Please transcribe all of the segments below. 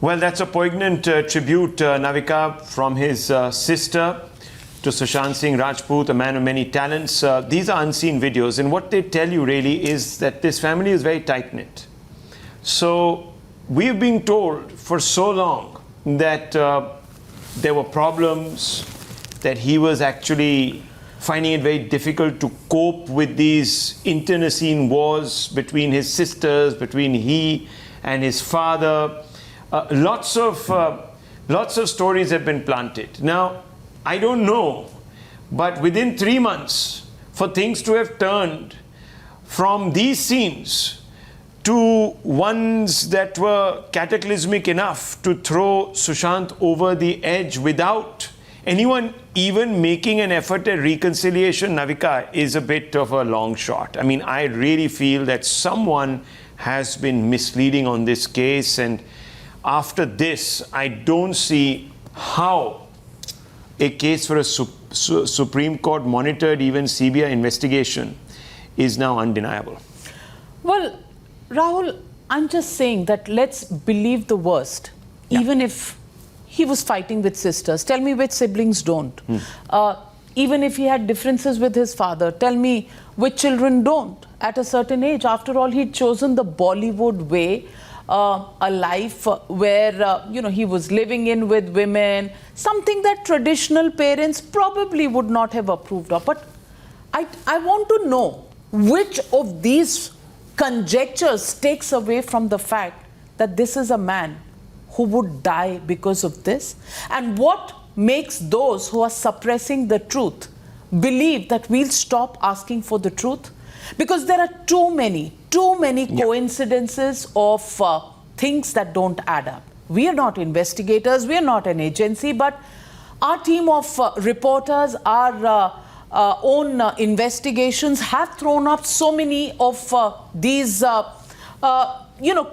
Well, that's a poignant tribute, Navika, from his sister to Sushant Singh Rajput, a man of many talents. These are unseen videos, and what they tell you really is that this family is very tight-knit. So we've been told for so long that there were problems, that he was actually finding it very difficult to cope with these internecine wars between his sisters, between he and his father. Lots of stories have been planted. Now, I don't know, but within 3 months, for things to have turned from these scenes to ones that were cataclysmic enough to throw Sushant over the edge without anyone even making an effort at reconciliation, Navika, is a bit of a long shot. I mean, I really feel that someone has been misleading on this case, and after this, I don't see how a case for a Supreme Court monitored, even CBI investigation, is now undeniable. Well, Rahul, I'm just saying that let's believe the worst, even if he was fighting with sisters. Tell me which siblings don't. Even if he had differences with his father, tell me which children don't at a certain age. After all, he'd chosen the Bollywood way, a life where, he was living in with women, something that traditional parents probably would not have approved of. But I want to know which of these conjectures takes away from the fact that this is a man who would die because of this, and what makes those who are suppressing the truth believe that we'll stop asking for the truth? Because there are too many coincidences of things that don't add up. We are not investigators, we are not an agency, but our team of reporters, our own investigations have thrown up so many of these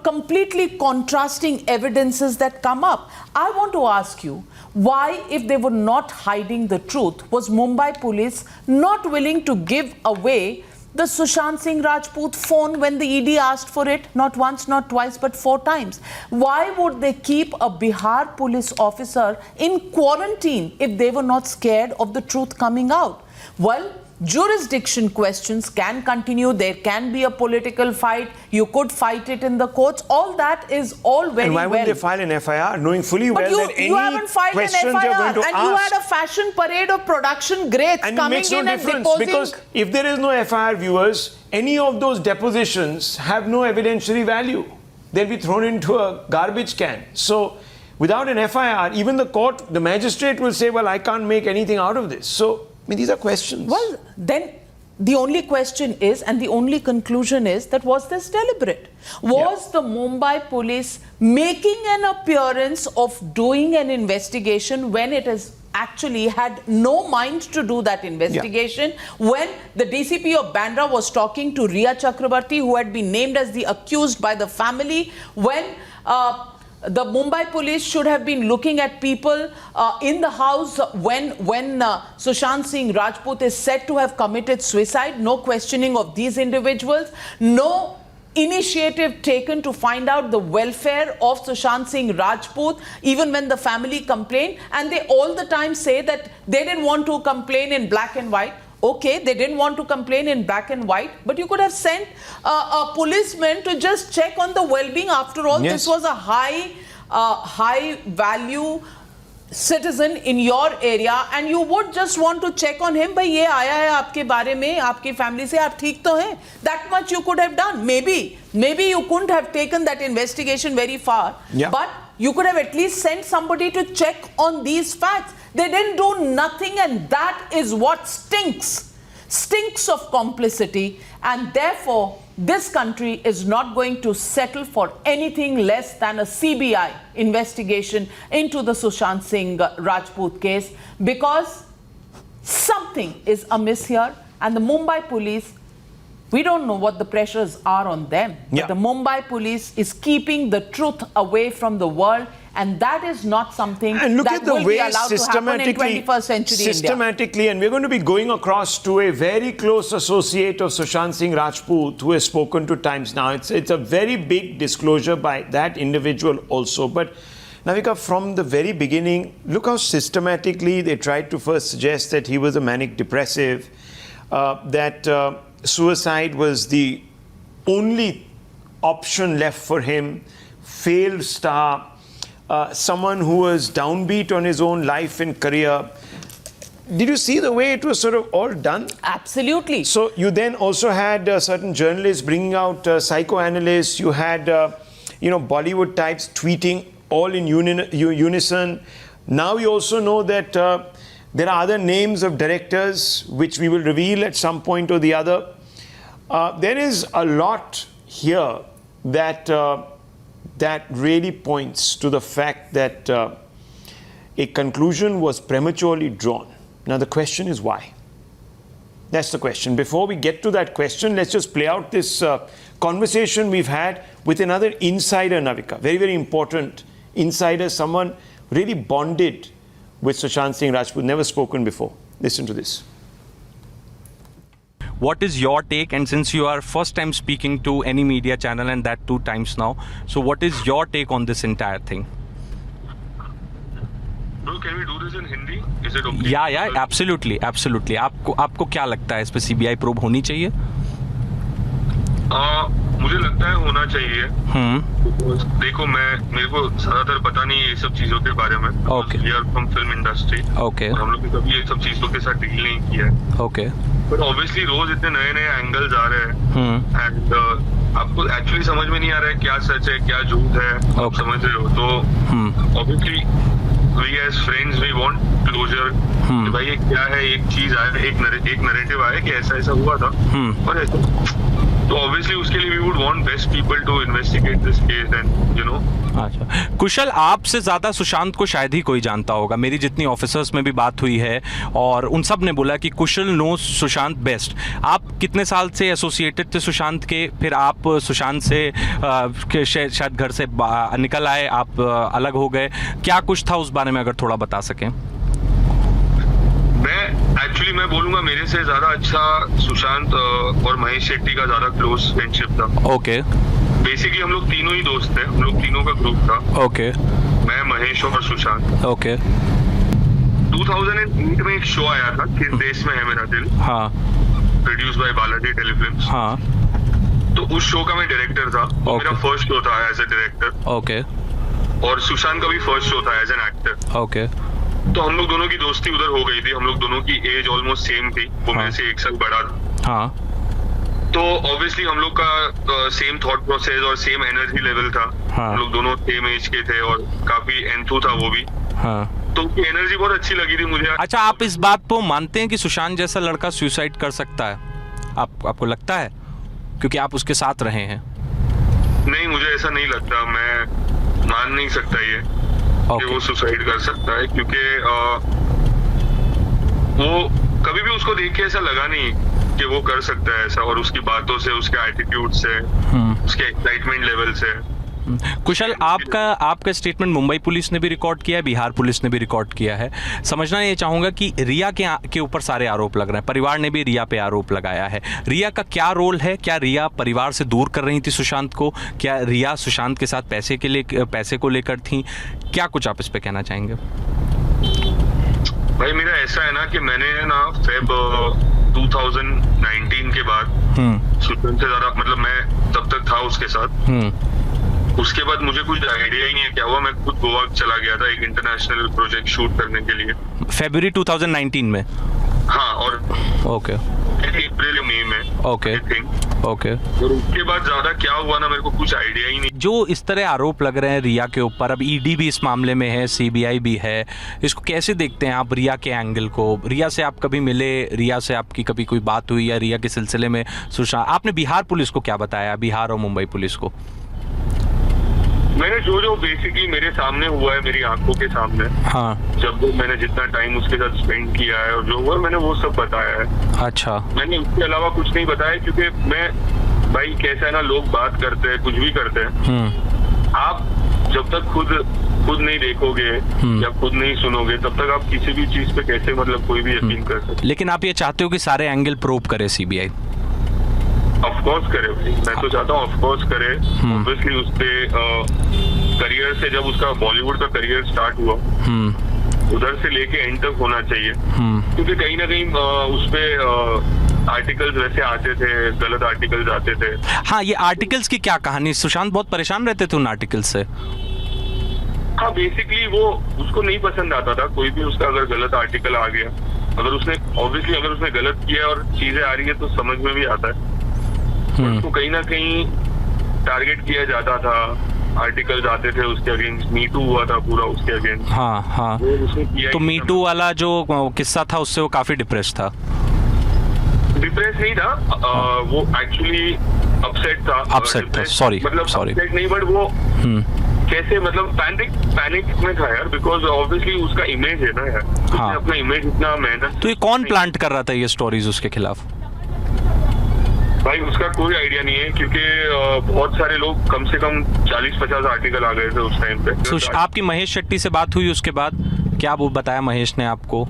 completely contrasting evidences that come up. I want to ask you, why, if they were not hiding the truth, was Mumbai police not willing to give away the Sushant Singh Rajput phone when the ED asked for it? Not once, not twice, but 4 times. Why would they keep a Bihar police officer in quarantine if they were not scared of the truth coming out? Well, jurisdiction questions can continue. There can be a political fight. You could fight it in the courts. All that is all very well. And why would they file an FIR knowing fully well that any questions you're going to ask? And you had a fashion parade of production greats coming in and deposing. Because if there is no FIR, viewers, any of those depositions have no evidentiary value. They'll be thrown into a garbage can. So without an FIR, even the court, the magistrate will say, well, I can't make anything out of this. So these are questions. Well, then the only question is, and the only conclusion is, that was this deliberate? Was the Mumbai police making an appearance of doing an investigation when it has actually had no mind to do that investigation? When the DCP of Bandra was talking to Riya Chakrabarti, who had been named as the accused by the family, when the Mumbai police should have been looking at people in the house when Sushant Singh Rajput is said to have committed suicide. No questioning of these individuals. No initiative taken to find out the welfare of Sushant Singh Rajput, even when the family complained. And they all the time say that they didn't want to complain in black and white. Okay, they didn't want to complain in black and white, but you could have sent a policeman to just check on the well-being. After all, this was a high value citizen in your area, and you would just want to check on him. Bhai, ye aaya hai aapke bare mein, aapki family se, aap theek to hain. That much you could have done. Maybe you couldn't have taken that investigation very far, but you could have at least sent somebody to check on these facts. They didn't do nothing, and that is what stinks of complicity, and therefore this country is not going to settle for anything less than a CBI investigation into the Sushant Singh Rajput case, because something is amiss here, and the Mumbai police, we don't know what the pressures are on them, but the Mumbai police is keeping the truth away from the world. And that is not something that will be allowed to happen in 21st century systematically, India. And we're going to be going across to a very close associate of Sushant Singh Rajput who has spoken to Times Now. It's a very big disclosure by that individual also. But Navika, from the very beginning, look how systematically they tried to first suggest that he was a manic depressive, that suicide was the only option left for him, failed star, someone who was downbeat on his own life and career. Did you see the way it was sort of all done? Absolutely. So you then also had certain journalists bringing out psychoanalysts. You had, Bollywood types tweeting all in unison. Now you also know that there are other names of directors which we will reveal at some point or the other. There is a lot here that really points to the fact that a conclusion was prematurely drawn. Now the question is why? That's the question. Before we get to that question, let's just play out this conversation we've had with another insider, Navika. Very, very important insider, someone really bonded with Sushant Singh Rajput, never spoken before. Listen to this. What is your take? And since you are first time speaking to any media channel, and that 2 times now, so what is your take on this entire thing? Bro, can we do this in Hindi? Is it okay? Yeah, absolutely. आपको क्या लगता है, इस पे CBI probe होनी चाहिए? मुझे लगता है होना चाहिए। देखो, मेरे को ज्यादातर पता नहीं है ये सब चीजों के बारे में। Okay. We are from film industry. Okay. और हम लोग ने कभी ये सब चीजों के साथ डील नहीं किया है। Okay. पर ऑब्वियसली रोज इतने नए एंगल्स आ रहे हैं एंड आपको एक्चुअली समझ में नहीं आ रहा है क्या सच है क्या झूठ है। आप समझ रहे हो? तो obviously we as friends we want closure कि भाई ये क्या है, एक चीज आया, एक नैरेटिव आया कि ऐसा हुआ था और ऐसा, तो obviously उसके लिए we would want best people to investigate this case and you know। अच्छा, कुशल, आपसे ज्यादा सुशांत को शायद ही कोई जानता होगा। मेरी जितनी ऑफिसर्स में भी बात हुई है और उन सब ने बोला कि कुशल नो सुशांत बेस्ट। आप कितने साल से एसोसिएटेड थे सुशांत के? फिर आप सुशांत से शायद घर से निकल आए, आप अलग हो गए, क्या कुछ था उस बारे में अगर थोड़ा बता सकें? मैं बोलूंगा मेरे से ज्यादा अच्छा सुशांत और महेश शेट्टी का ज्यादा क्लोज फ्रेंडशिप था। ओके। बेसिकली हम लोग तीनों ही दोस्त थे, हम लोग तीनों का ग्रुप था। ओके। मैं, महेश और सुशांत। ओके। 2008 में एक शो आया था, किस देश में है मेरा दिल। हाँ। Produce by Balaji telefilms. हाँ। तो उस शो का मैं डायरेक्टर था। मेरा फर्स्ट शो था एज ए डायरेक्टर। ओके। और सुशांत का भी फर्स्ट शो था एज एन एक्टर। ओके। तो हम लोग दोनों की दोस्ती उधर हो गई थी। हम लोग दोनों की एज ऑलमोस्ट सेम थी। वो मेरे से 1 साल बड़ा था। हाँ। तो ऑब्वियसली हम लोग का सेम थॉट प्रोसेस और सेम एनर्जी लेवल था। हम लोग दोनों सेम एज के थे और काफी एंथू था वो भी। हाँ। तो उसकी एनर्जी बहुत अच्छी लगी थी मुझे। अच्छा, आप इस बात को मानते हैं कि सुशांत जैसा लड़का सुसाइड कर सकता है? आपको लगता है, क्योंकि आप उसके साथ रहे हैं? नहीं, मुझे ऐसा नहीं लगता। मैं मान नहीं सकता ये कि वो सुसाइड कर सकता है, क्योंकि वो कभी भी उसको देख के ऐसा लगा नहीं कि वो कर सकता है ऐसा, और उसकी बातों से, उसके एटीट्यूड से, उसके एक्साइटमेंट लेवल से। कुशल, आपका स्टेटमेंट मुंबई पुलिस ने भी रिकॉर्ड किया है, बिहार पुलिस ने भी रिकॉर्ड किया है। समझना ये चाहूंगा कि रिया के ऊपर सारे आरोप लग रहे हैं, परिवार ने भी रिया पे आरोप लगाया है। रिया का क्या रोल है? क्या रिया परिवार से दूर कर रही थी सुशांत को? क्या रिया सुशांत के साथ पैसे को लेकर थी? क्या कुछ आप इस पे कहना चाहेंगे? भाई मेरा ऐसा है ना कि मैंने ना फेब 2019 के बाद सुशांत से ज्यादा, मतलब मैं तब तक था उसके साथ। उसके बाद मुझे कुछ आइडिया ही नहीं है क्या हुआ। मैं खुद गोवा चला गया था एक इंटरनेशनल प्रोजेक्ट शूट करने के लिए, फरवरी 2019 में। हाँ, और ओके, अप्रैल मई में। ओके। ओके। और उसके बाद ज्यादा क्या हुआ ना, मेरे को कुछ आइडिया ही नहीं। जो इस तरह आरोप लग रहे हैं रिया के ऊपर, अब ईडी भी इस मामले में है, सीबीआई भी है, इसको कैसे देखते हैं आप, रिया के एंगल को? रिया से आप कभी मिले? रिया से आपकी कभी कोई बात हुई या रिया के सिलसिले में सुशांत? आपने बिहार पुलिस को क्या बताया, बिहार और मुंबई पुलिस को? मैंने जो बेसिकली मेरे सामने हुआ है, मेरी आंखों के सामने, हाँ, जब मैंने जितना टाइम उसके साथ स्पेंड किया है और जो हुआ मैंने वो सब बताया है। अच्छा। मैंने उसके अलावा कुछ नहीं बताया, क्योंकि मैं, भाई कैसा है ना, लोग बात करते हैं, कुछ भी करते हैं, आप जब तक खुद नहीं देखोगे या खुद नहीं सुनोगे तब तक आप किसी भी चीज पे कैसे, मतलब कोई भी यकीन कर सकते। लेकिन आप ये चाहते हो कि सारे एंगल प्रोब करे सीबीआई? ऑफ कोर्स करे भाई, मैं तो चाहता हूँ ऑफ कोर्स करे। ऑब्वियसली उस पे करियर से, जब उसका बॉलीवुड का करियर स्टार्ट हुआ, उधर से लेके एंड तक होना चाहिए, क्योंकि कहीं ना कहीं उसपे आर्टिकल्स वैसे आते थे, गलत आर्टिकल्स आते थे। हाँ, ये आर्टिकल्स की क्या कहानी? सुशांत बहुत परेशान रहते थे उन आर्टिकल्स से। हाँ, बेसिकली वो उसको नहीं पसंद आता था कोई भी उसका अगर गलत आर्टिकल आ गया। अगर उसने ऑब्वियसली अगर उसने गलत किया और चीजें आ रही है तो समझ में भी आता है। उसको कहीं ना कहीं टारगेट किया जाता था, आर्टिकल्स आते थे उसके अगेंस्ट, मीटू हुआ था पूरा उसके अगेंस्ट। हाँ हाँ, तो मीटू वाला जो किस्सा था उससे वो काफी डिप्रेस था। डिप्रेस नहीं था, वो एक्चुअली अपसेट था। अपसेट था, सॉरी मतलब सॉरी। अपसेट नहीं, बट वो कैसे मतलब पैनिक में था यार, बिकॉज ऑब्वियसली उसका इमेज है ना यार। हाँ। उसने अपना इमेज इतना मेहनत। तो ये कौन प्लांट कर रहा था ये स्टोरीज उसके खिलाफ? भाई उसका कोई आइडिया नहीं है, क्योंकि बहुत सारे लोग, कम से कम 40-50 आर्टिकल आ गए थे उस टाइम पे। आपकी महेश शेट्टी से बात हुई उसके बाद? क्या वो बताया महेश ने आपको?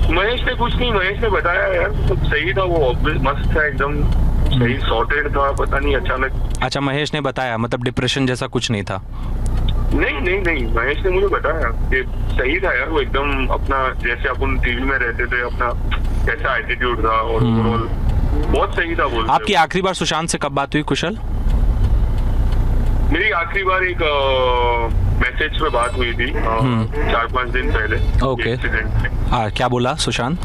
महेश ने कुछ नहीं, महेश ने बताया यार सब सही था, वो मस्त था एकदम सही, सॉर्टेड था। पता नहीं अचानक। अच्छा, महेश ने बताया, मतलब डिप्रेशन जैसा कुछ नहीं था? नहीं, महेश ने मुझे बताया कि सही था यार, वो एकदम अपना जैसे अपन टीवी में रहते थे, अपना कैसा एटीट्यूड था और ओवरऑल बहुत सही था। बोलते आपकी आखिरी बार सुशांत से कब बात हुई कुशल? मेरी आखिरी बार एक मैसेज पे बात हुई थी 4-5 दिन पहले। ओके। एक्सीडेंट में। क्या बोला सुशांत?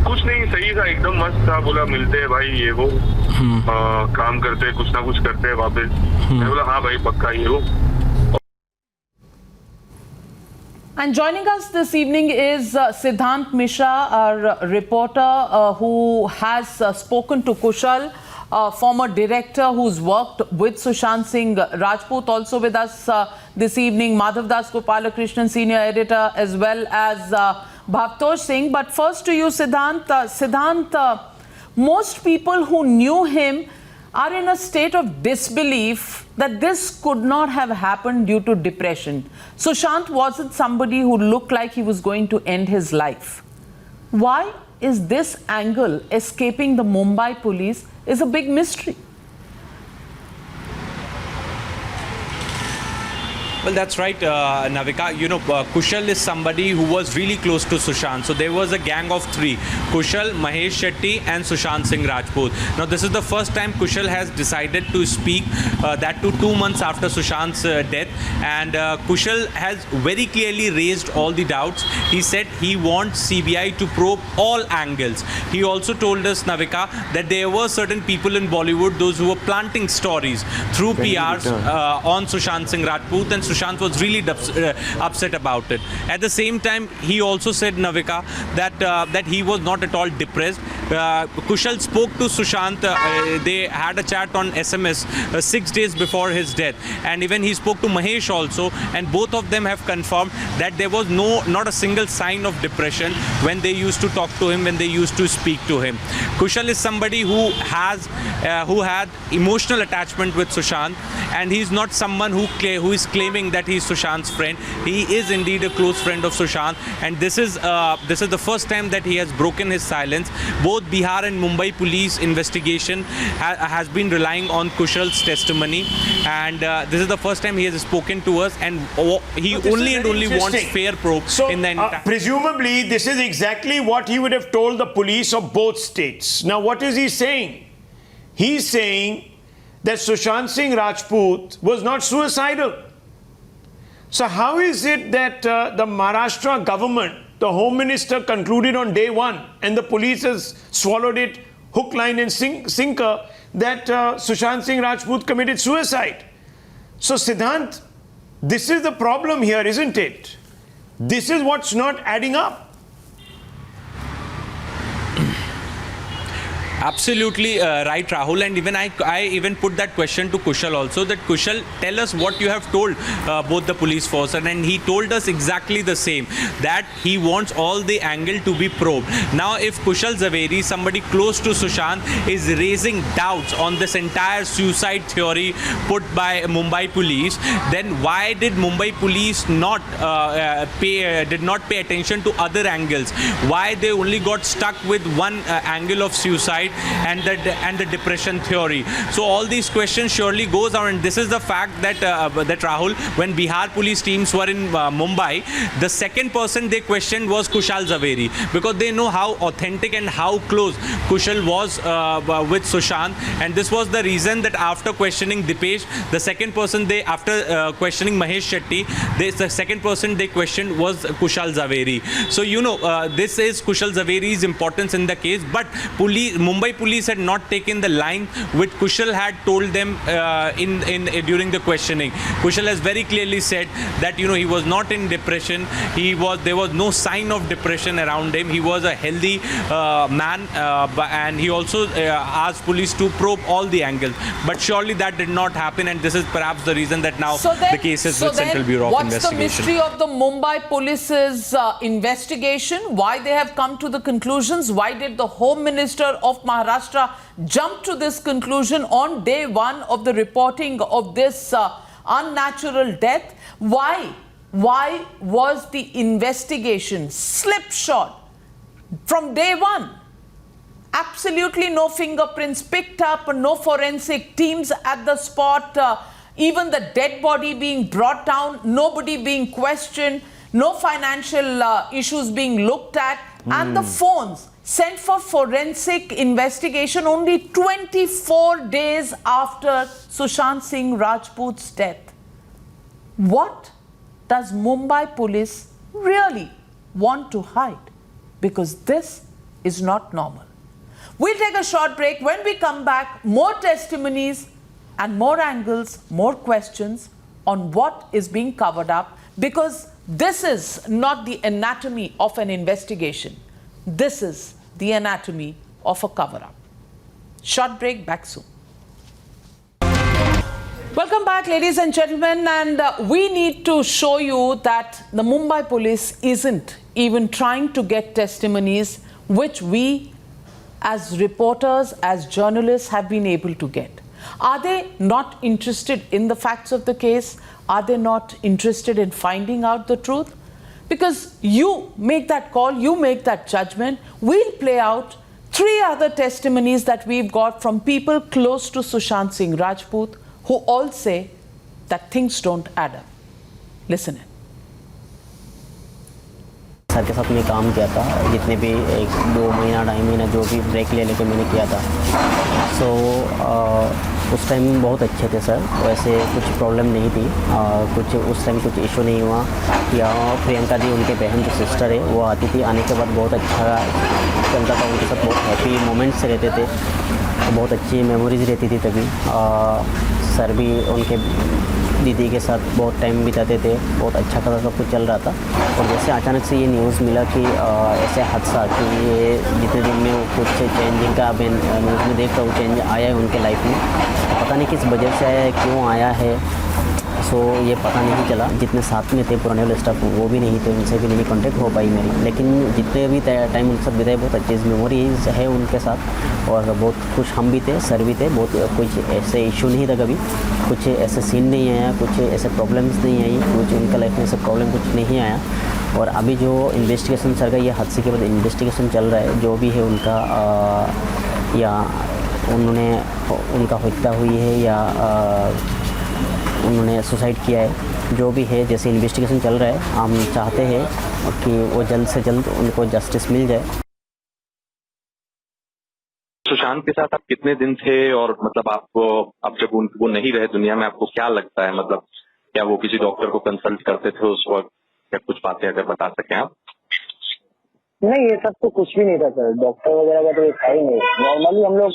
कुछ नहीं, सही था, एकदम मस्त था। बोला मिलते हैं भाई, ये वो काम करते हैं, कुछ ना कुछ करते हैं वापस। मैं बोला हाँ भाई पक्का, ये वो। And joining us this evening is Siddhant Mishra, our reporter who has spoken to Kushal, former director who's worked with Sushant Singh Rajput. Also with us this evening, Madhav Das Gopalakrishnan, senior editor, as well as Bhavtosh Singh. But first to you, Siddhant. Siddhant, most people who knew him are in a state of disbelief that this could not have happened due to depression. Sushant wasn't somebody who looked like he was going to end his life. Why is this angle escaping the Mumbai police is a big mystery. Well, that's right, Navika. You know, Kushal is somebody who was really close to Sushant. So there was a gang of 3: Kushal, Mahesh Shetty and Sushant Singh Rajput. Now, this is the first time Kushal has decided to speak, that too 2 months after Sushant's death. And Kushal has very clearly raised all the doubts. He said he wants CBI to probe all angles. He also told us, Navika, that there were certain people in Bollywood, those who were planting stories through PRs on Sushant Singh Rajput, and Sushant was really upset about it. At the same time, he also said, Navika, that he was not at all depressed. Kushal spoke to Sushant. They had a chat on SMS 6 days before his death, and even he spoke to Mahesh also, and both of them have confirmed that there was not a single sign of depression when they used to talk to him, when they used to speak to him. Kushal is somebody who had emotional attachment with Sushant, and he's not someone who is claiming that he's Sushant's friend. He is indeed a close friend of Sushant, and this is the first time that he has broken his silence. Both Bihar and Mumbai police investigation has been relying on Kushal's testimony, and this is the first time he has spoken to us, and he only wants fair probe in the entire. Presumably, this is exactly what he would have told the police of both states. Now, what is he saying? He's saying that Sushant Singh Rajput was not suicidal. So how is it that the Maharashtra government, the Home Minister concluded on day one, and the police has swallowed it hook, line and sinker, that Sushant Singh Rajput committed suicide? So Siddhant, this is the problem here, isn't it? This is what's not adding up. Absolutely right, Rahul, and even I even put that question to Kushal also, that Kushal, tell us what you have told both the police force, and he told us exactly the same, that he wants all the angle to be probed. Now, if Kushal Zaveri, somebody close to Sushant, is raising doubts on this entire suicide theory put by Mumbai police, then why did Mumbai police did not pay attention to other angles? Why they only got stuck with one angle of suicide? suicide and the depression theory. So all these questions surely goes on, and this is the fact that that Rahul, when Bihar police teams were in Mumbai, the second person they questioned was Kushal Zaveri, because they know how authentic and how close Kushal was with Sushant, and this was the reason that after questioning Dipesh, the second person they, after questioning Mahesh Shetty, the second person they questioned was Kushal Zaveri. So this is Kushal Zaveri's importance in the case, but Mumbai police had not taken the line which Kushal had told them during the questioning. Kushal has very clearly said that he was not in depression. There was no sign of depression around him. He was a healthy man, and he also asked police to probe all the angles. But surely that did not happen, and this is perhaps the reason that now the case is with Central Bureau of Investigation. What's the mystery of the Mumbai police's investigation? Why they have come to the conclusions? Why did the Home Minister of Maharashtra jump to this conclusion on day one of the reporting of this unnatural death? Why was the investigation slipshod from day one? Absolutely no fingerprints picked up, no forensic teams at the spot, even the dead body being brought down, nobody being questioned, no financial issues being looked at, and the phones sent for forensic investigation only 24 days after Sushant Singh Rajput's death. What does Mumbai police really want to hide? Because this is not normal. We'll take a short break. When we come back, more testimonies and more angles, more questions on what is being covered up, because this is not the anatomy of an investigation. This is the anatomy of a cover-up. Short break, back soon. Welcome back, ladies and gentlemen, and we need to show you that the Mumbai police isn't even trying to get testimonies which we as reporters, as journalists have been able to get. Are they not interested in the facts of the case? Are they not interested in finding out the truth? Because you make that call, you make that judgment. We'll play out 3 other testimonies that we've got from people close to Sushant Singh Rajput, who all say that things don't add up. Listen in. Sir के साथ मैं काम किया था, जितने भी 1-2 महीना 2.5 महीना जो भी ब्रेक ले लेके मैंने किया था, सो उस टाइम बहुत अच्छे थे सर, वैसे कुछ प्रॉब्लम नहीं थी, कुछ उस टाइम कुछ इशू नहीं हुआ। या प्रियंका जी उनके बहन जो सिस्टर है वो आती थी, आने के बाद बहुत अच्छा चलता था, उनके साथ बहुत हैप्पी मोमेंट्स रहते थे, बहुत अच्छी मेमोरीज रहती थी। तभी सर भी उनके दीदी के साथ बहुत टाइम बिताते थे, बहुत अच्छा खासा सब कुछ चल रहा था। और जैसे अचानक से ये न्यूज़ मिला कि ऐसे हादसा कि ये जितने दिन में कुछ चेंजिंग का मैं न्यूज़ में देख रहा हूँ, चेंज आया है उनके लाइफ में, पता नहीं किस वजह से आया है, क्यों आया है, सो ये पता नहीं चला। जितने साथ में थे पुराने वाले स्टाफ वो भी नहीं थे, उनसे भी नहीं कांटेक्ट हो पाई मेरी, लेकिन जितने भी टाइम उनके साथ बिताए बहुत अच्छी मेमोरीज है उनके साथ, और बहुत खुश हम भी थे, सर भी थे, बहुत कुछ ऐसे इशू नहीं था कभी, कुछ ऐसे सीन नहीं आया, कुछ ऐसे प्रॉब्लम्स नहीं आई, कुछ उनका लाइफ में ऐसे प्रॉब्लम कुछ नहीं आया। और अभी जो इन्वेस्टिगेशन सर का ये हादसे के बाद इन्वेस्टिगेशन चल रहा है, जो भी है उनका या उनका हत्या हुई है या उन्होंने सुसाइड किया है, जो भी है, जैसे इन्वेस्टिगेशन चल रहा है, हम चाहते हैं कि वो जल्द से जल्द उनको जस्टिस मिल जाए। सुशांत के साथ आप कितने दिन थे, और मतलब आपको अब जब वो नहीं रहे दुनिया में, आपको क्या लगता है, मतलब क्या वो किसी डॉक्टर को कंसल्ट करते थे उस वक्त, क्या कुछ बातें अगर बता सकें आप? नहीं, ये सब तो कुछ भी नहीं था सर, डॉक्टर वगैरह का तो ये था ही नहीं। नॉर्मली हम लोग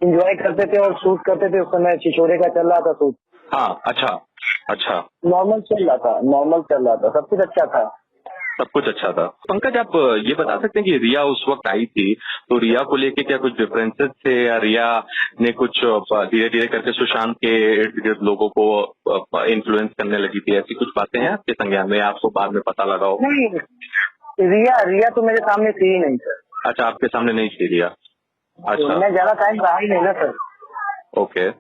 इंजॉय करते थे और शूट करते थे, उस समय छिछोरे का चल रहा था शूट। हाँ, अच्छा नॉर्मल चल रहा था, सब कुछ अच्छा था, सब कुछ अच्छा था। पंकज, आप ये बता सकते हैं कि रिया उस वक्त आई थी, तो रिया को लेके क्या कुछ डिफरेंसेस थे, या रिया ने कुछ धीरे धीरे करके सुशांत के इर्द गिर्द लोगों को इन्फ्लुएंस करने लगी थी, ऐसी कुछ बातें हैं आपके संज्ञान में, आपको बाद में पता लगा हो? नहीं, रिया तो मेरे सामने थी ही नहीं सर। अच्छा, आपके सामने नहीं थी रिया? अच्छा, मैं ज्यादा टाइम रहा ही नहीं ना सर। ओके,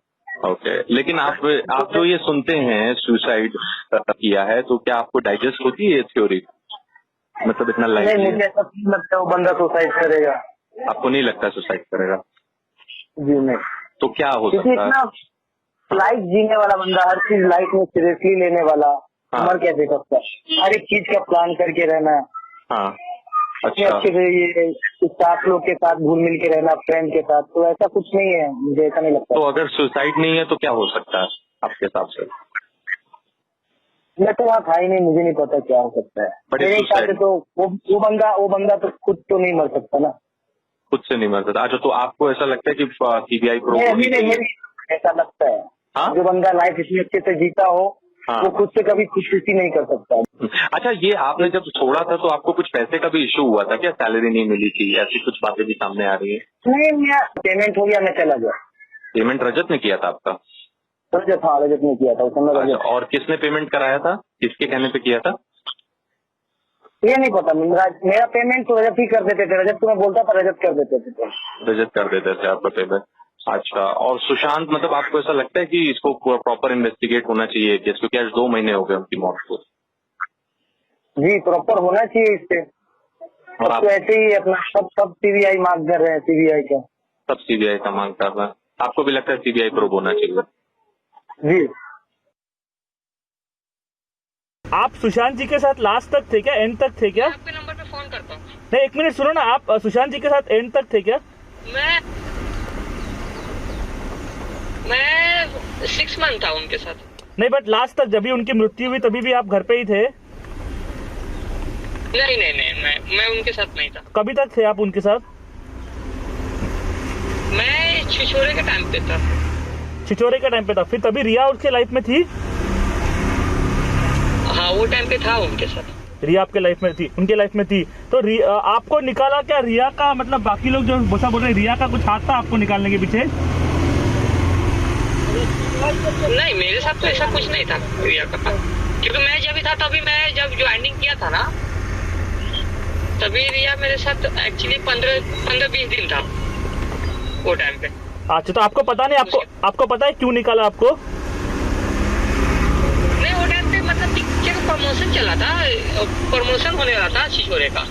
लेकिन आप जो ये सुनते हैं सुसाइड किया है, तो क्या आपको डाइजेस्ट होती है ये थ्योरी? मतलब इतना नहीं, मुझे ऐसा लगता है वो बंदा सुसाइड करेगा। आपको नहीं लगता सुसाइड करेगा? जी नहीं, तो क्या हो क्योंकि सकता है? इतना लाइफ जीने वाला बंदा, हर चीज लाइफ में सीरियसली लेने वाला, हाँ। मर कैसे सकता है? हर एक चीज का प्लान करके रहना, हाँ, इतने अच्छा। अच्छे से ये स्टाफ लोग के साथ घुल मिल के रहना, फ्रेंड के साथ, तो ऐसा कुछ नहीं है, मुझे ऐसा नहीं लगता। तो अगर सुसाइड नहीं है तो क्या हो सकता है आपके हिसाब से? मैं तो वहाँ था ही नहीं, मुझे नहीं पता क्या हो सकता है। But it's मेरे हिसाब से suicide. तो वो बंदा तो खुद तो नहीं मर सकता ना। खुद से नहीं मर सकता। अच्छा, तो आपको ऐसा लगता है कि सीबीआई प्रोब नहीं, होनी अभी नहीं, चाहिए? मेरे ऐसा लगता है। हाँ? जो बंदा लाइफ इतनी अच्छे से जीता हो, हाँ। वो खुद से कभी खुदकुशी नहीं कर सकता। अच्छा, ये आपने जब छोड़ा था तो आपको कुछ पैसे का भी इशू हुआ था क्या? सैलरी नहीं मिली थी, ऐसी कुछ बातें भी सामने आ रही है? नहीं, मेरा पेमेंट हो गया, मैं चला गया। पेमेंट रजत ने किया था आपका? रजत ने किया था, उसमें अच्छा, रजत। और किसने पेमेंट कराया था? किसके कहने पे किया था? ये नहीं पता, मेरा पेमेंट तो रजत ही कर देते थे। रजत को मैं बोलता था, रजत कर देते थे। रजत कर देते थे आपका पेमेंट? अच्छा, और सुशांत, मतलब आपको ऐसा लगता है कि इसको प्रॉपर इन्वेस्टिगेट होना चाहिए केस, क्योंकि आज 2 महीने हो गए उनकी मौत को? जी, प्रॉपर होना चाहिए इससे। और अब तो ऐसे ही अपना सब सीबीआई मांग कर रहे हैं, सीबीआई का। सब सीबीआई का मांग कर रहा है? आपको भी लगता है सीबीआई प्रोब होना चाहिए? जी। आप सुशांत जी के साथ लास्ट तक थे क्या, एंड तक थे क्या? आपके नंबर पे फोन करता हूँ। नहीं, एक मिनट सुनो ना, आप सुशांत जी के साथ एंड तक थे क्या? मैं 6 मंथ था उनके साथ। नहीं, बट लास्ट तक जब भी उनकी मृत्यु हुई तभी भी आप घर पे ही थे? नहीं, मैं उनके साथ नहीं था। कभी तक थे आप उनके साथ? मैं छिछोरे के टाइम पे था। छिछोरे के टाइम पे था, फिर तभी रिया उसके लाइफ में थी? हाँ, वो टाइम पे था उनके साथ। रिया आपके लाइफ में थी, उनके लाइफ में थी, तो आपको निकाला क्या रिया का? मतलब बाकी लोग जो बोसा बोल रहे हैं रिया का कुछ हाथ था आपको निकालने के पीछे? नहीं, मेरे साथ तो ऐसा कुछ नहीं था रिया का, क्योंकि मैं जब भी था तभी, मैं जब ज्वाइनिंग किया था ना, तभी रिया मेरे साथ एक्चुअली 15-20 दिन था वो टाइम पे। अच्छा, तो आपको पता नहीं, आपको पता है क्यों निकाला आपको? नहीं, वो टाइम पे मतलब पिक्चर का प्रमोशन चला था, प्रमोशन होने वाला था छिछोरे का।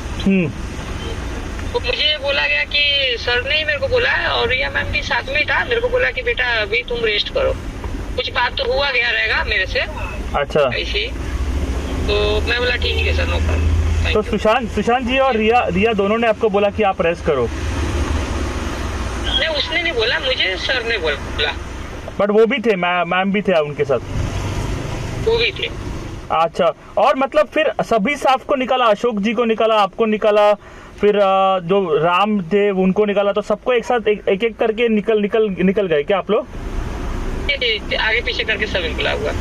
तो मुझे बोला गया कि सर ने मेरे को बोला है, और रिया मैम भी साथ में था, मेरे को बोला कि बेटा अभी तुम रेस्ट करो। कुछ बात तो हुआ गया रहेगा मेरे से। अच्छा, ऐसी, तो मैं बोला ठीक है सर, नो प्रॉब्लम। तो सुशांत जी और रिया दोनों ने आपको बोला कि आप रेस्ट करो? नहीं, उसने नहीं बोला, मुझे सर ने बोला। बट वो भी थे, मैम भी थे उनके साथ? वो भी थे। अच्छा, और मतलब फिर सभी स्टाफ को निकाला, अशोक जी को निकाला, आपको निकाला, फिर जो राम थे उनको निकाला, तो सबको एक साथ एक एक करके निकल गए क्या आप लोग? आगे पीछे करके सब निकला हुआ।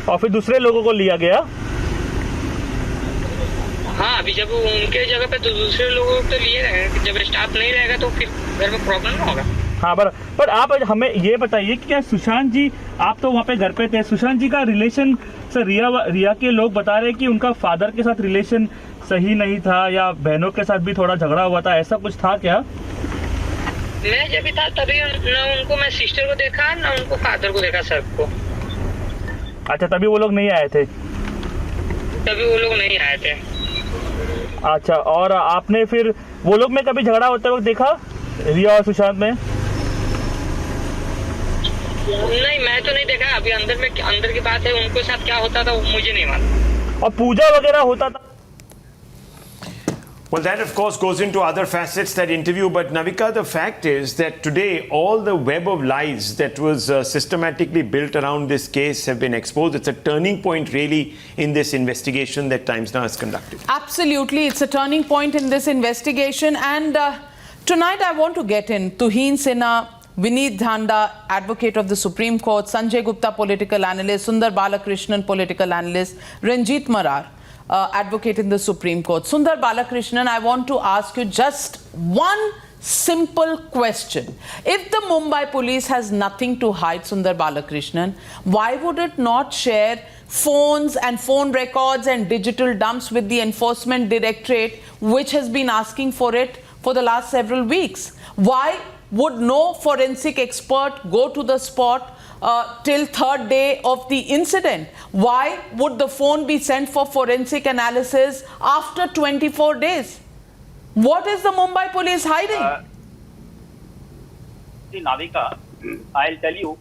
और फिर दूसरे लोगों को लिया गया? हाँ, अभी जब उनके जगह पे तो दूसरे लोगों को तो लिए रहेंगे, जब स्टाफ नहीं रहेगा तो फिर घर में प्रॉब्लम ना होगा। हाँ, पर आप हमें ये बताइए कि क्या सुशांत जी, आप तो वहाँ पे घर पे थे, सुशांत जी का रिलेशन सर रिया के लोग बता रहे हैं कि उनका फादर के साथ रिलेशन सही नहीं था, या बहनों के साथ भी थोड़ा झगड़ा हुआ था, ऐसा कुछ था क्या? मैं जब भी था तभी न उनको मैं सिस्टर को देखा, न उनको फादर को देखा, सर को। अच्छा, तभी वो लोग नहीं आए थे? तभी वो लोग नहीं आए थे। अच्छा, और आपने फिर वो लोग में कभी झगड़ा होते वक्त देखा, रिया और सुशांत में? नहीं, मैं तो नहीं देखा। अभी अंदर की बात है, उनके साथ क्या होता था वो मुझे नहीं मालूम। और पूजा वगैरह होता था? Well, that of course goes into other facets, that interview. But Navika, the fact is that today all the web of lies that was systematically built around this case have been exposed. It's a turning point really in this investigation that Times Now has conducted. Absolutely, it's a turning point in this investigation. And tonight I want to get in Tuhin Sinha, Vineet Dhanda, advocate of the Supreme Court, Sanjay Gupta, political analyst, Sundar Balakrishnan, political analyst, Ranjit Marar, advocate in the Supreme Court. Sundar Balakrishnan, I want to ask you just one simple question. If the Mumbai police has nothing to hide, Sundar Balakrishnan, why would it not share phones and phone records and digital dumps with the Enforcement Directorate, which has been asking for it for the last several weeks? Why would no forensic expert go to the spot till third day of the incident? Why would the phone be sent for forensic analysis after 24 days? What is the Mumbai police hiding? see, Navika, I'll tell you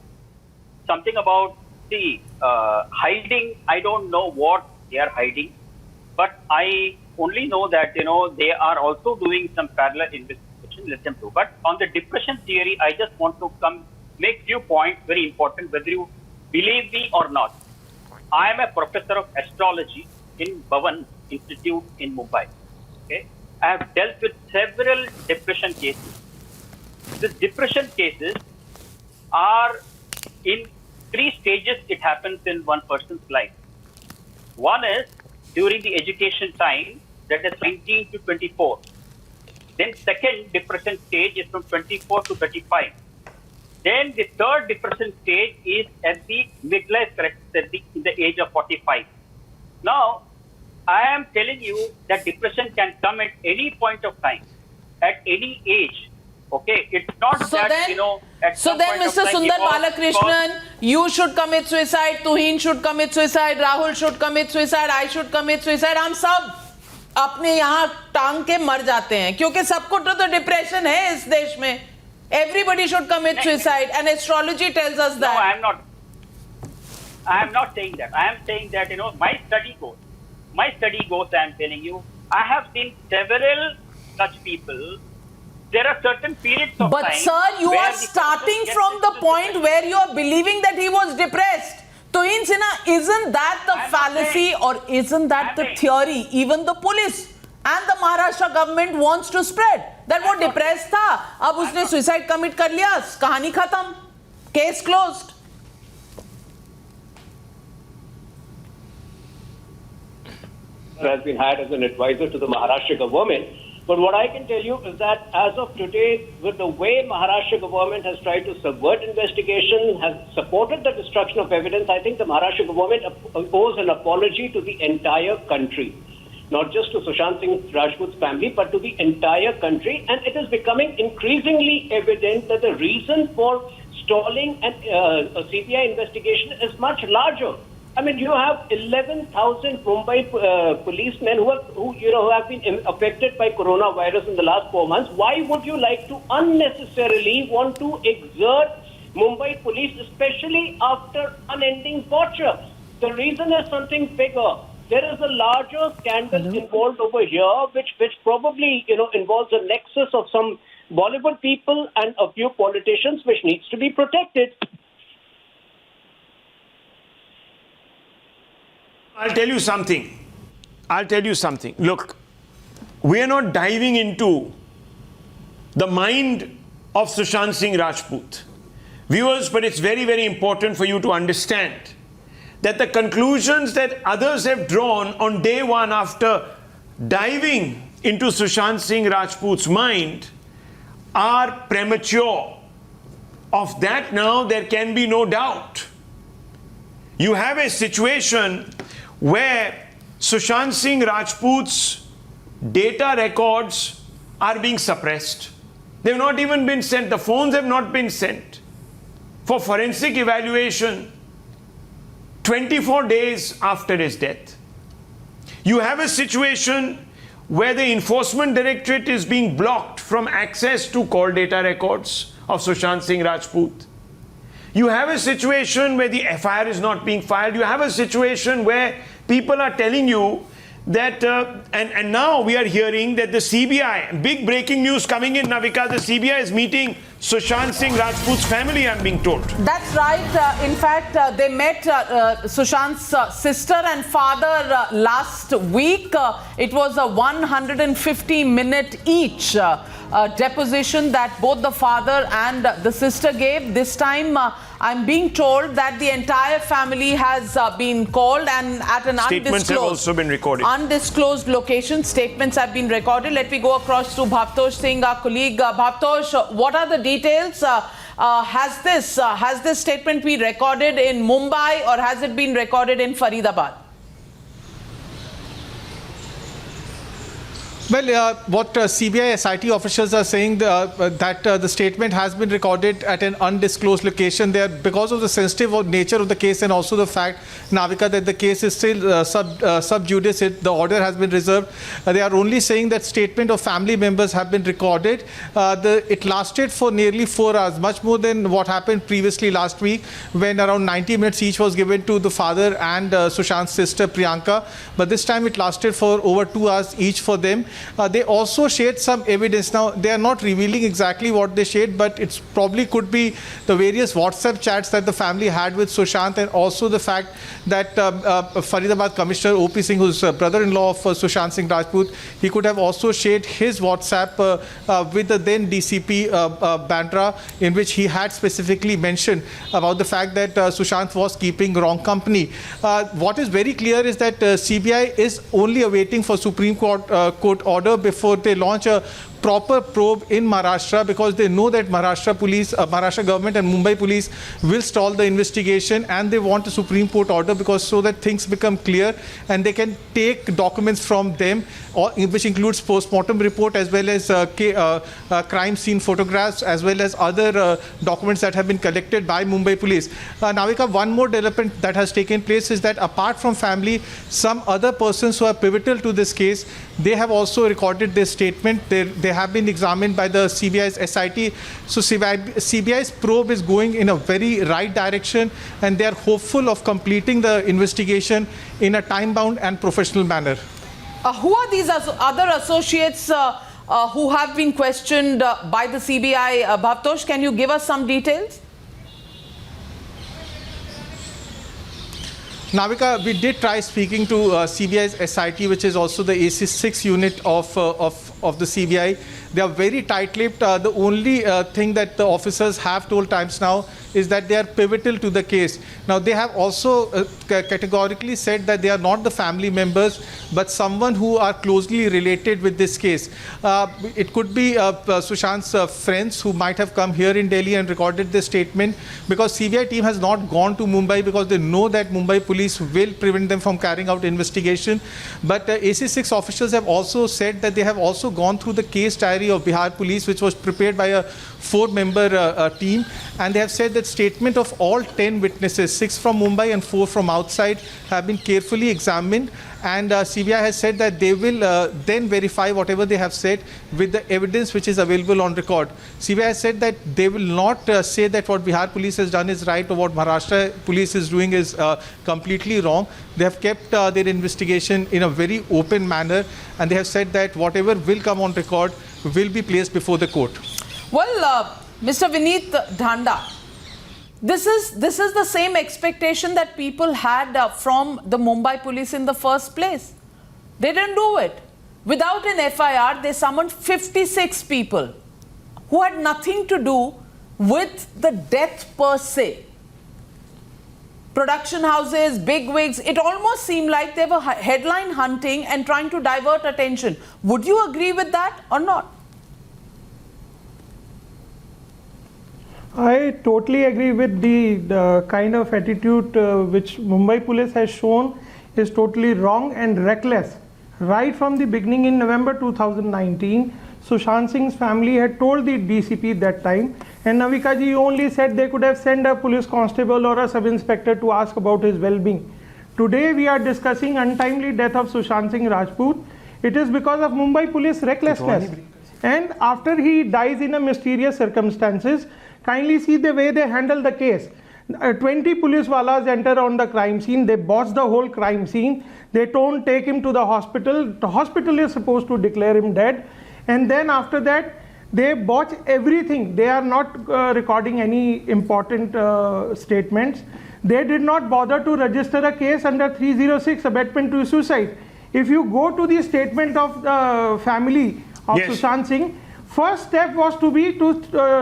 something about the hiding. I don't know what they are hiding, but I only know that, you know, they are also doing some parallel investigation. Let them do. But on the depression theory, I just want to make few points very important, whether you believe me or not. I am a professor of astrology in Bhavan Institute in Mumbai. Okay, I have dealt with several depression cases. These depression cases are in 3 stages. It happens in one person's life. One is during the education time, that is 19 to 24. Then second depression stage is from 24 to 35. Then the third depression stage is at the midlife crisis in the age of 45. Now, I am telling you that depression can come at any point of time, at any age. Okay, it's not So that, then, you know, at so some then point of Mr. time, Sundar because- Balakrishnan, you should commit suicide, Tuhin should commit suicide, Rahul should commit suicide, I should commit suicide. हम सब अपने यहाँ टांग के मर जाते हैं क्योंकि सबको तो डिप्रेशन है इस देश में. Everybody should commit suicide, and astrology tells us that. No, I am not saying that. I am saying that, you know, my study goes, I am telling you, I have seen several such people. There are certain periods of But time. sir, you where are the starting person from gets the into point depression. where you are believing that he was depressed. Tuhin Sinha, isn't that the I'm not fallacy saying. or isn't that I'm the saying. theory even the police and the Maharashtra government wants to spread? That वो depressed था, अब उसने suicide commit कर लिया, कहानी खत्म, case closed. Has been hired as an advisor to the Maharashtra government. But what I can tell you is that as of today, with the way Maharashtra government has tried to subvert investigation, has supported the destruction of evidence, I think the Maharashtra government owes an apology to the entire country. Not just to Sushant Singh Rajput's family, but to the entire country. And it is becoming increasingly evident that the reason for stalling a CBI investigation is much larger. I mean, you have 11,000 Mumbai policemen who have been affected by coronavirus in the last 4 months. Why would you like to unnecessarily want to exert Mumbai police, especially after unending torture? The reason is something bigger. There is a larger scandal involved over here, which probably, you know, involves a nexus of some Bollywood people and a few politicians, which needs to be protected. I'll tell you something. Look, we are not diving into the mind of Sushant Singh Rajput. Viewers, but it's very, very important for you to understand that the conclusions that others have drawn on day one after diving into Sushant Singh Rajput's mind are premature. Of that now there can be no doubt. You have a situation where Sushant Singh Rajput's data records are being suppressed. They've not even been sent. The phones have not been sent for forensic evaluation 24 days after his death. You have a situation where the Enforcement Directorate is being blocked from access to call data records of Sushant Singh Rajput. You have a situation where the FIR is not being filed. You have a situation where people are telling you that, and now we are hearing that the CBI, big breaking news coming in, Navika, the CBI is meeting Sushant Singh Rajput's family, I'm being told. That's right. In fact, they met Sushant's sister and father last week. It was a 150-minute each deposition that both the father and the sister gave. This time, I'm being told that the entire family has been called and at an Statements have also been recorded. undisclosed location. Statements have been recorded. Let me go across to Bhavtosh Singh, our colleague. Bhavtosh, what are the details? Has this statement been recorded in Mumbai or has it been recorded in Faridabad? Well, what CBI SIT officials are saying that the statement has been recorded at an undisclosed location there because of the sensitive nature of the case and also the fact, Navika, that the case is still sub judice. The order has been reserved. They are only saying that statement of family members have been recorded. It lasted for nearly 4 hours, much more than what happened previously last week when around 90 minutes each was given to the father and Sushant's sister Priyanka. But this time it lasted for over 2 hours each for them. They also shared some evidence. Now, they are not revealing exactly what they shared, but it probably could be the various WhatsApp chats that the family had with Sushant, and also the fact that Faridabad Commissioner O.P. Singh, who's brother-in-law of Sushant Singh Rajput, he could have also shared his WhatsApp with the then DCP Bandra, in which he had specifically mentioned about the fact that Sushant was keeping wrong company. What is very clear is that CBI is only awaiting for Supreme Court order before they launch a proper probe in Maharashtra, because they know that Maharashtra government and Mumbai police will stall the investigation, and they want a Supreme Court order because so that things become clear and they can take documents from them, which includes post-mortem report as well as crime scene photographs as well as other documents that have been collected by Mumbai police. Navika, one more development that has taken place is that apart from family, some other persons who are pivotal to this case, they have also recorded their statement. They have been examined by the CBI's SIT. So CBI's probe is going in a very right direction, and they are hopeful of completing the investigation in a time-bound and professional manner. Who are these other associates who have been questioned by the CBI? Bhavtosh, can you give us some details? Navika, we did try speaking to CBI's SIT, which is also the AC6 unit of the CBI. They are very tight-lipped. The only thing that the officers have told Times Now is that they are pivotal to the case. Now, they have also categorically said that they are not the family members, but someone who are closely related with this case. It could be Sushant's friends who might have come here in Delhi and recorded this statement, because CBI team has not gone to Mumbai because they know that Mumbai police will prevent them from carrying out investigation. But AC6 officials have also said that they have also gone through the case diary of Bihar police, which was prepared by a 4-member team, and they have said that statement of all 10 witnesses, 6 from Mumbai and 4 from outside, have been carefully examined, and CBI has said that they will then verify whatever they have said with the evidence which is available on record. CBI has said that they will not say that what Bihar police has done is right or what Maharashtra police is doing is completely wrong. They have kept their investigation in a very open manner, and they have said that whatever will come on record will be placed before the court. Well, Mr. Vineet Dhanda, this is the same expectation that people had from the Mumbai police in the first place. They didn't do it. Without an FIR, they summoned 56 people who had nothing to do with the death per se. Production houses, bigwigs, it almost seemed like they were headline hunting and trying to divert attention. Would you agree with that or not? I totally agree with the kind of attitude which Mumbai police has shown is totally wrong and reckless. Right from the beginning in November 2019, Sushant Singh's family had told the DCP that time, and Navika ji only said they could have sent a police constable or a sub-inspector to ask about his well-being. Today we are discussing untimely death of Sushant Singh Rajput. It is because of Mumbai police recklessness. And after he dies in a mysterious circumstances, kindly see the way they handle the case. 20 police walas enter on the crime scene. They botch the whole crime scene. They don't take him to the hospital. The hospital is supposed to declare him dead. And then after that, they botch everything. They are not recording any important statements. They did not bother to register a case under 306, abetment to suicide. If you go to the statement of the family of Sushant Singh, first step was to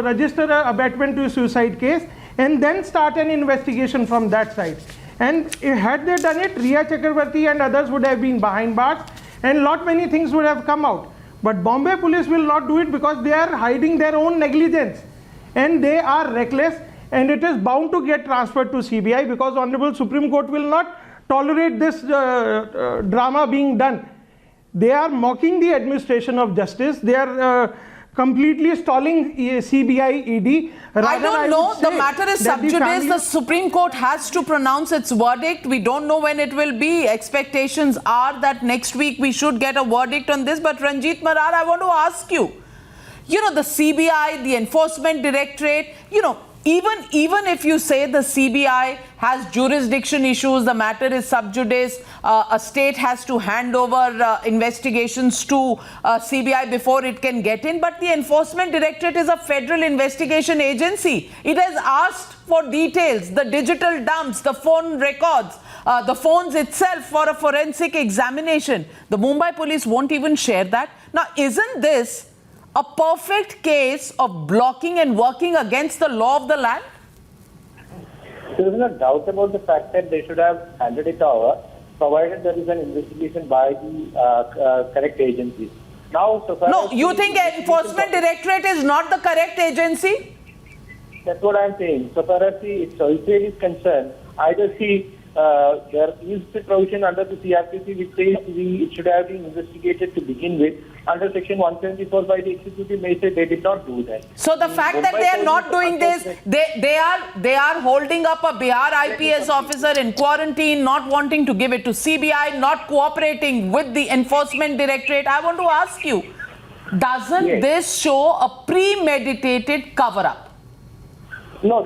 register an abetment to suicide case and then start an investigation from that side. And had they done it, Riya Chakravarti and others would have been behind bars and many things would have come out. But Bombay police will not do it because they are hiding their own negligence and they are reckless, and it is bound to get transferred to CBI because Honorable Supreme Court will not tolerate this drama being done. They are mocking the administration of justice. They are completely stalling CBI, ED. I don't know. The matter is sub judice. The Supreme Court has to pronounce its verdict. We don't know when it will be. Expectations are that next week we should get a verdict on this. But Ranjit Marar, I want to ask you, the CBI, the Enforcement Directorate, even if you say the CBI has jurisdiction issues, the matter is sub judice, a state has to hand over investigations to CBI before it can get in. But the Enforcement Directorate is a federal investigation agency. It has asked for details, the digital dumps, the phone records, the phones itself for a forensic examination. The Mumbai police won't even share that. Now, isn't this a perfect case of blocking and working against the law of the land? There is no doubt about the fact that they should have handed it over, provided there is an investigation by the correct agencies. Now, no, you think Enforcement Directorate is not the correct agency? That's what I'm saying. So far as the Solitaire is concerned, either there is the provision under the CRPC which says it should have been investigated to begin with. Under Section 174 by the executive magistrate, they did not do that. So the fact that they are not doing this, they are holding up a Bihar IPS officer in quarantine, not wanting to give it to CBI, not cooperating with the Enforcement Directorate. I want to ask you, doesn't this show a premeditated cover-up? No,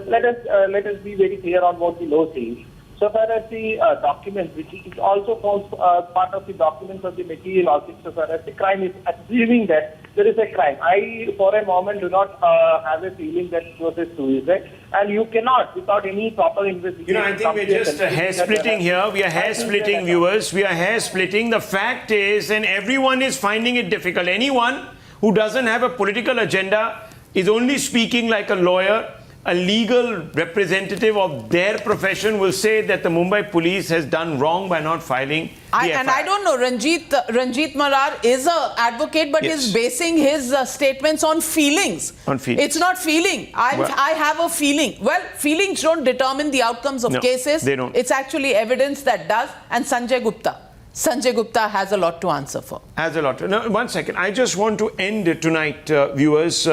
let us be very clear on what the law says. So far as the documents, which is also forms part of the documents of the material object, so far as the crime is assuming that there is a crime. I, for a moment, do not have a feeling that it was a suicide. And you cannot, without any proper investigation... I think we're just hair-splitting here. We are hair-splitting, viewers. We are hair-splitting. The fact is, and everyone is finding it difficult, anyone who doesn't have a political agenda is only speaking like a lawyer, a legal representative of their profession will say that the Mumbai police has done wrong by not filing the FIR. And I don't know, Ranjit Marar is an advocate, but is basing his statements on feelings. On feelings. It's not feeling. I have a feeling. Well, feelings don't determine the outcomes of cases. They don't. It's actually evidence that does. And Sanjay Gupta has a lot to answer for. Has a lot to. Now, one second. I just want to end tonight, viewers,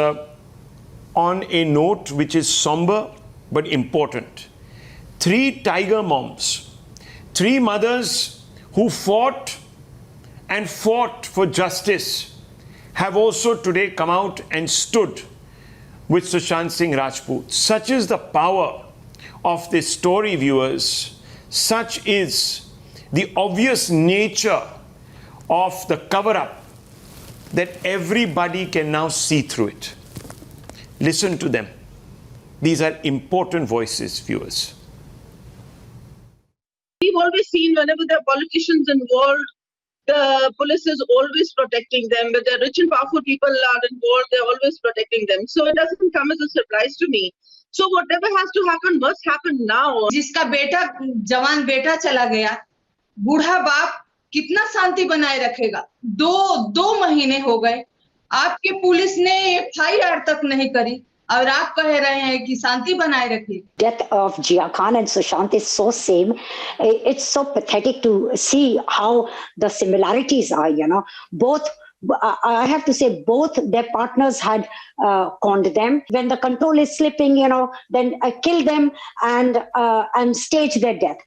on a note which is somber but important. 3 tiger moms, 3 mothers who fought for justice have also today come out and stood with Sushant Singh Rajput. Such is the power of this story, viewers. Such is the obvious nature of the cover-up that everybody can now see through it. Listen to them. These are important voices, viewers. We've always seen whenever there are politicians involved, the police is always protecting them. When the rich and powerful people are involved, they're always protecting them. So it doesn't come as a surprise to me. So whatever has to happen must happen now. जिसका बेटा जवान बेटा चला गया, बूढ़ा बाप कितना शांति बनाए रखेगा? दो महीने हो गए, आपके पुलिस ने FIR तक नहीं करी और आप कह रहे हैं कि शांति बनाए रखिए. Death of Jia Khan and Sushant is so same. It's so pathetic to see how the similarities are. Both. I have to say both their partners had conned them. When the control is slipping, then kill them and stage their death.